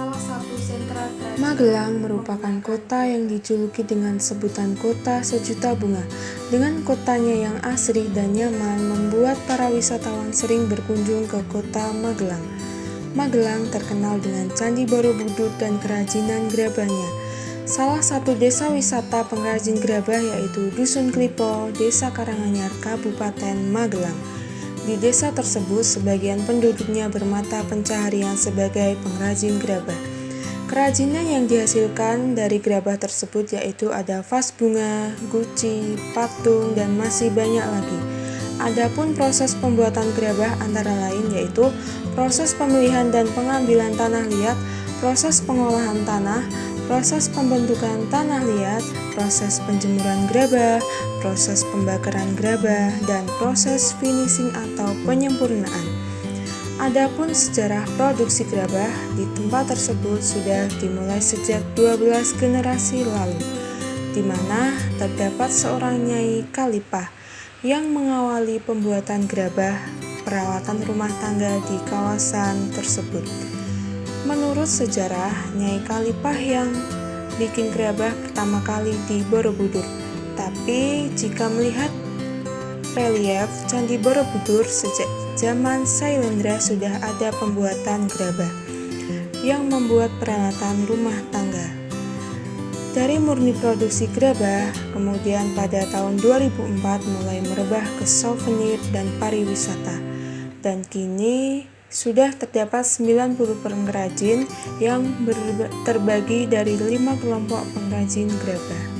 salah satu sentra kerajaan. Magelang merupakan kota yang dijuluki dengan sebutan kota sejuta bunga. Dengan kotanya yang asri dan nyaman membuat para wisatawan sering berkunjung ke kota Magelang. Magelang terkenal dengan Candi Borobudur dan kerajinan gerabahnya. Salah satu desa wisata pengrajin gerabah yaitu Dusun Klipo, Desa Karanganyar, Kabupaten Magelang. Di desa tersebut sebagian penduduknya bermata pencaharian sebagai pengrajin gerabah. Kerajinan yang dihasilkan dari gerabah tersebut yaitu ada vas bunga, guci, patung, dan masih banyak lagi. Adapun proses pembuatan gerabah antara lain yaitu proses pemilihan dan pengambilan tanah liat, proses pengolahan tanah, proses pembentukan tanah liat, proses penjemuran gerabah, proses pembakaran gerabah, dan proses finishing atau penyempurnaan. Adapun sejarah produksi gerabah di tempat tersebut sudah dimulai sejak 12 generasi lalu, di mana terdapat seorang Nyai Kalipah yang mengawali pembuatan gerabah peralatan rumah tangga di kawasan tersebut. Menurut sejarah, Nyai Kalipah yang bikin gerabah pertama kali di Borobudur. Tapi jika melihat relief Candi Borobudur sejak zaman Sailendra sudah ada pembuatan gerabah yang membuat peralatan rumah tangga. Dari murni produksi gerabah, kemudian pada tahun 2004 mulai merebah ke souvenir dan pariwisata. Dan kini sudah terdapat 90 pengrajin yang terbagi dari 5 kelompok pengrajin gerabah.